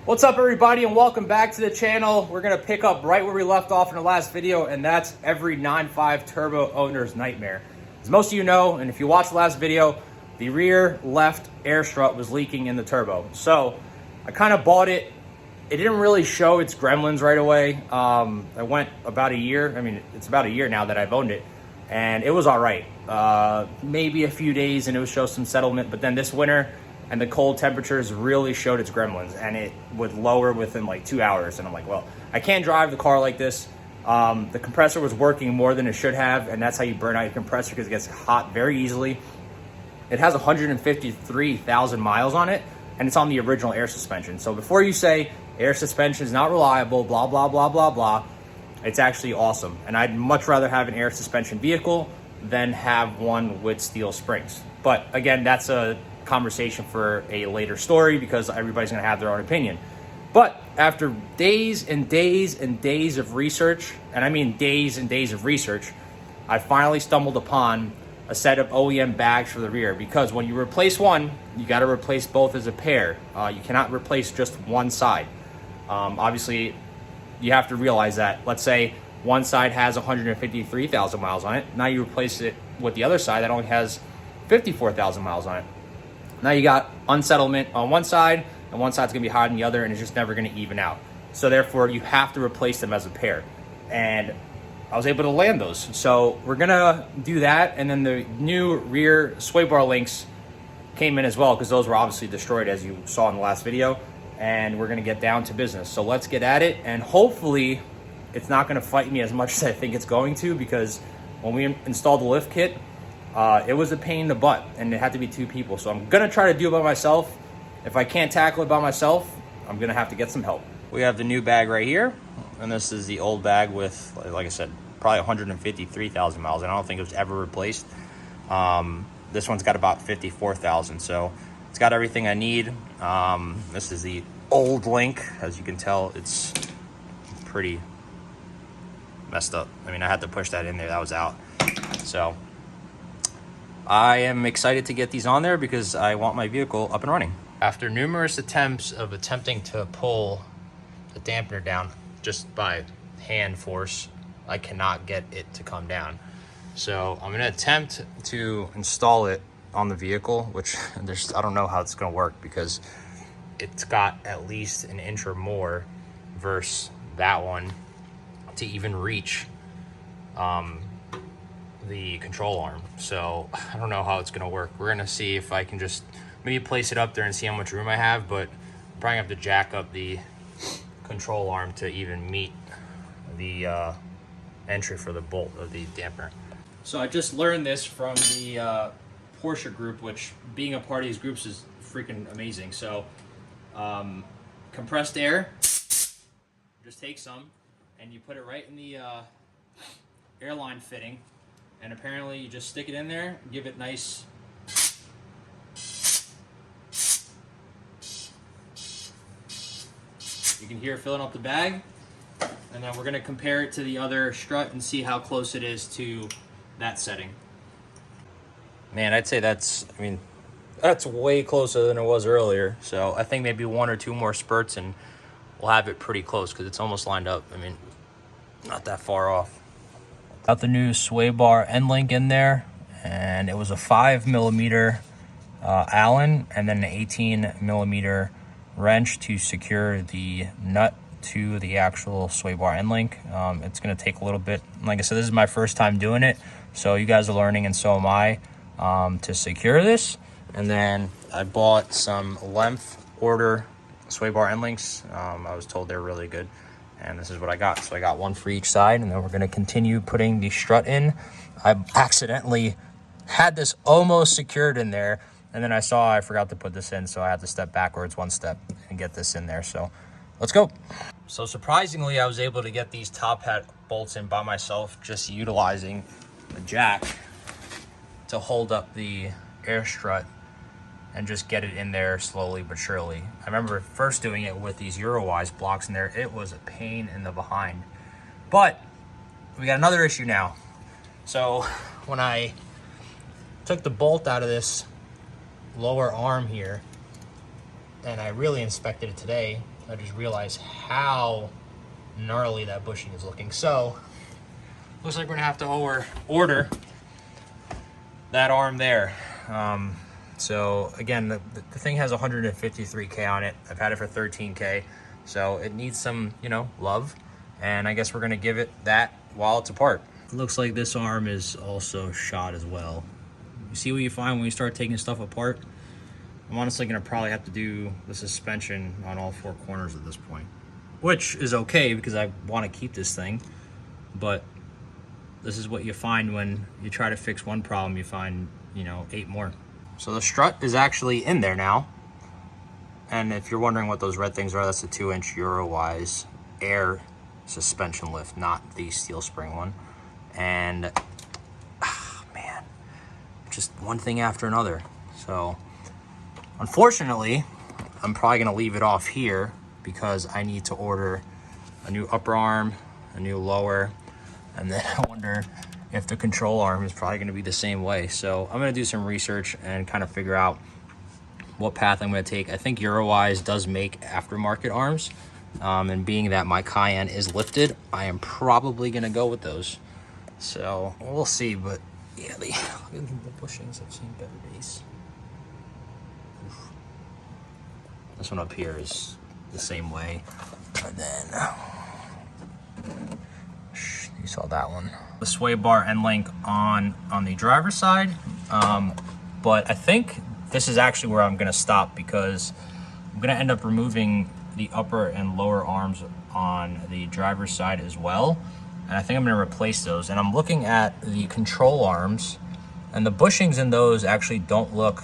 What's up, everybody, and welcome back to the channel. We're gonna pick up right where we left off in the last video, and that's every 9.5 turbo owner's nightmare. As most of you know, and if you watched the last video, the rear left air strut was leaking in the turbo. So I kind of bought it. It didn't really show its gremlins right away. I went about a year. I mean, it's about a year now that I've owned it, and it was all right. Maybe a few days, and it would show some settlement. But then this winter and the cold temperatures really showed its gremlins, and it would lower within like 2 hours. And I'm like, well, I can't drive the car like this. The compressor was working more than it should have, and that's how you burn out your compressor, because it gets hot very easily. It has 153,000 miles on it, and it's on the original air suspension. So before you say air suspension is not reliable, blah, blah, blah, blah, blah, it's actually awesome. And I'd much rather have an air suspension vehicle than have one with steel springs. But again, that's a conversation for a later story, because everybody's going to have their own opinion. But after days and days and days of research, and I mean days and days of research, I finally stumbled upon a set of OEM bags for the rear, because when you replace one, you got to replace both as a pair. You cannot replace just one side. Obviously, you have to realize that. Let's say one side has 153,000 miles on it. Now you replace it with the other side that only has 54,000 miles on it. Now you got unsettlement on one side, and one side's gonna be higher than the other, and it's just never gonna even out. So therefore, you have to replace them as a pair. And I was able to land those. So we're gonna do that, and then the new rear sway bar links came in as well, because those were obviously destroyed, as you saw in the last video. And we're gonna get down to business. So let's get at it, and hopefully it's not gonna fight me as much as I think it's going to, because when we installed the lift kit, it was a pain in the butt, and it had to be two people. So I'm gonna try to do it by myself. If I can't tackle it by myself, I'm gonna have to get some help. We have the new bag right here, and this is the old bag with, like I said, probably 153,000 miles, and I don't think it was ever replaced. This one's got about 54,000, so it's got everything I need. This is the old link. As you can tell, it's pretty messed up. I mean, I had to push that in there, that was out. So I am excited to get these on there, because I want my vehicle up and running. After numerous attempts of attempting to pull the dampener down just by hand force, I cannot get it to come down. So I'm gonna attempt to install it on the vehicle, which I don't know how it's gonna work, because it's got at least an inch or more versus that one to even reach the control arm. So I don't know how it's gonna work. We're gonna see if I can just maybe place it up there and see how much room I have, but I'm probably gonna have to jack up the control arm to even meet the entry for the bolt of the dampener. So I just learned this from the Porsche group, which being a part of these groups is freaking amazing. So compressed air, just take some and you put it right in the airline fitting, and apparently you just stick it in there, give it nice you can hear it filling up the bag, and then we're going to compare it to the other strut and see how close it is to that setting. Man, I'd say that's way closer than it was earlier. So I think maybe one or two more spurts and we'll have it pretty close, because it's almost lined up. I mean, not that far off. Got the new sway bar end link in there, and it was a 5mm Allen and then an 18mm wrench to secure the nut to the actual sway bar end link. It's going to take a little bit. Like I said, this is my first time doing it, so you guys are learning, and so am I, to secure this. And then I bought some length order sway bar end links. I was told they're really good, and this is what I got. So I got one for each side, and then we're going to continue putting the strut in. I accidentally had this almost secured in there, and then I saw I forgot to put this in, so I had to step backwards one step and get this in there. So let's go. So surprisingly, I was able to get these top hat bolts in by myself, just utilizing the jack to hold up the air strut and just get it in there slowly but surely. I remember first doing it with these Eurowise blocks in there. It was a pain in the behind. But we got another issue now. So when I took the bolt out of this lower arm here, and I really inspected it today, I just realized how gnarly that bushing is looking. So looks like we're gonna have to order that arm there. So again, the thing has 153K on it. I've had it for 13K, so it needs some, you know, love, and I guess we're gonna give it that while it's apart. It looks like this arm is also shot as well. You see what you find when you start taking stuff apart? I'm honestly gonna probably have to do the suspension on all four corners at this point, which is okay because I want to keep this thing, but this is what you find when you try to fix one problem, you find, you know, 8 more. So the strut is actually in there now. And if you're wondering what those red things are, that's a 2-inch Eurowise air suspension lift, not the steel spring one. And man, just one thing after another. So unfortunately, I'm probably gonna leave it off here because I need to order a new upper arm, a new lower, and then I wonder if the control arm is probably gonna be the same way. So I'm gonna do some research and kind of figure out what path I'm gonna take. I think Eurowise does make aftermarket arms, and being that my Cayenne is lifted, I am probably gonna go with those. So we'll see, but yeah, the bushings, I've seen better days. Oof. This one up here is the same way. And then, you saw that one. The sway bar end link on the driver's side, but I think this is actually where I'm gonna stop because I'm gonna end up removing the upper and lower arms on the driver's side as well. And I think I'm gonna replace those. And I'm looking at the control arms, and the bushings in those actually don't look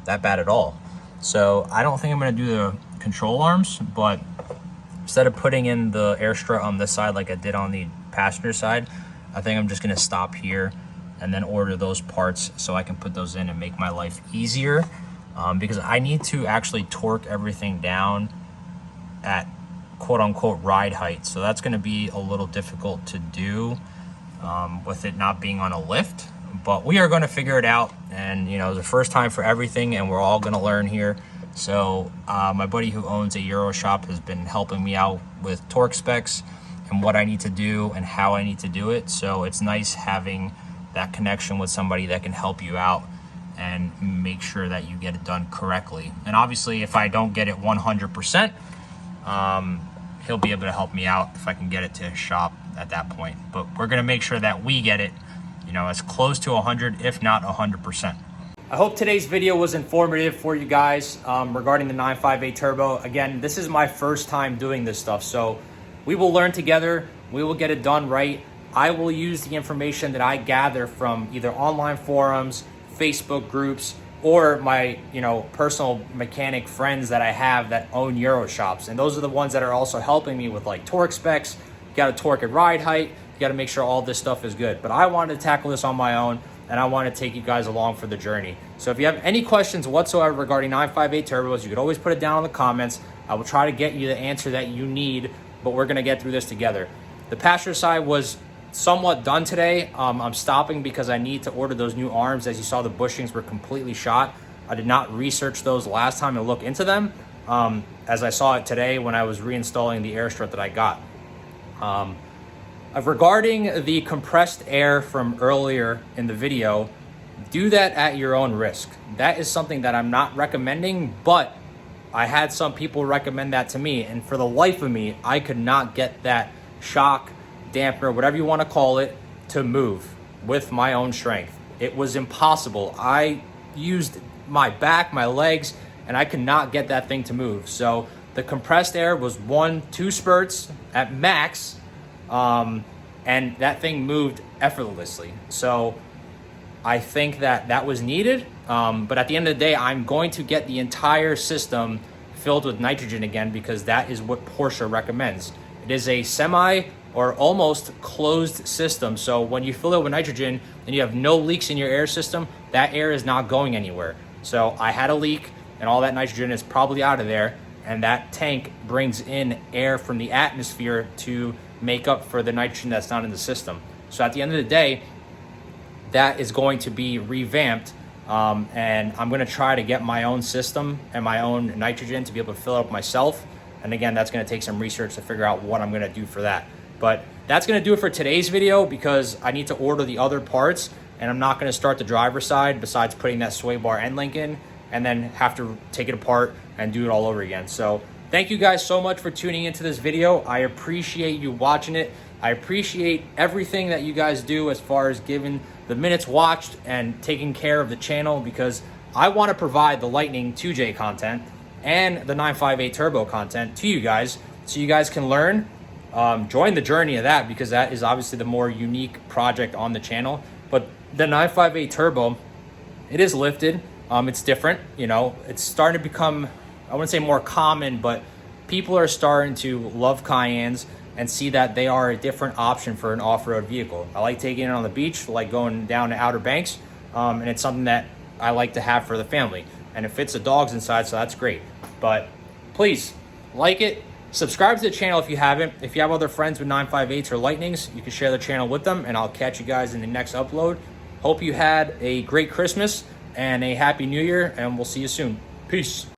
that bad at all. So I don't think I'm gonna do the control arms, but instead of putting in the air strut on this side like I did on the passenger side, I think I'm just gonna stop here and then order those parts so I can put those in and make my life easier, because I need to actually torque everything down at quote unquote ride height. So that's gonna be a little difficult to do with it not being on a lift, but we are gonna figure it out. And you know, the first time for everything, and we're all gonna learn here. So my buddy who owns a Euro shop has been helping me out with torque specs and what I need to do and how I need to do it. So it's nice having that connection with somebody that can help you out and make sure that you get it done correctly. And obviously if I don't get it 100%, he'll be able to help me out if I can get it to his shop at that point. But we're gonna make sure that we get it, you know, as close to 100, if not 100%. I hope today's video was informative for you guys regarding the 958 Turbo. Again, this is my first time doing this stuff, so we will learn together. We will get it done right. I will use the information that I gather from either online forums, Facebook groups, or my, you know, personal mechanic friends that I have that own Euro shops. And those are the ones that are also helping me with like torque specs. You got to torque at ride height. You got to make sure all this stuff is good. But I wanted to tackle this on my own, and I want to take you guys along for the journey. So if you have any questions whatsoever regarding 958 turbos, you could always put it down in the comments. I will try to get you the answer that you need, but we're going to get through this together. The passenger side was somewhat done today. I'm stopping because I need to order those new arms. As you saw, the bushings were completely shot. I did not research those last time and look into them, as I saw it today when I was reinstalling the air strut that I got. Regarding the compressed air from earlier in the video, do that at your own risk. That is something that I'm not recommending, but I had some people recommend that to me, and for the life of me, I could not get that shock, dampener, whatever you want to call it, to move with my own strength. It was impossible. I used my back, my legs, and I could not get that thing to move. So the compressed air was 1-2 spurts at max, and that thing moved effortlessly. So I think that that was needed, but at the end of the day, I'm going to get the entire system filled with nitrogen again, because that is what Porsche recommends. It is a semi or almost closed system. So when you fill it with nitrogen and you have no leaks in your air system, that air is not going anywhere. So I had a leak, and all that nitrogen is probably out of there, and that tank brings in air from the atmosphere to make up for the nitrogen that's not in the system. So at the end of the day, that is going to be revamped, and I'm going to try to get my own system and my own nitrogen to be able to fill it up myself. And again, that's gonna take some research to figure out what I'm gonna do for that. But that's gonna do it for today's video because I need to order the other parts, and I'm not gonna start the driver's side besides putting that sway bar end link in and then have to take it apart and do it all over again. So thank you guys so much for tuning into this video. I appreciate you watching it. I appreciate everything that you guys do as far as giving the minutes watched and taking care of the channel, because I want to provide the Lightning 2J content and the 958 Turbo content to you guys so you guys can learn, join the journey of that, because that is obviously the more unique project on the channel. But the 958 Turbo, it is lifted. It's different, you know, it's starting to become, I wouldn't say more common, but people are starting to love Cayennes and see that they are a different option for an off-road vehicle. I like taking it on the beach, like going down to Outer Banks, and it's something that I like to have for the family. And it fits the dogs inside, so that's great. But please, like it, subscribe to the channel if you haven't. If you have other friends with 958s or Lightnings, you can share the channel with them, and I'll catch you guys in the next upload. Hope you had a great Christmas and a Happy New Year, and we'll see you soon. Peace.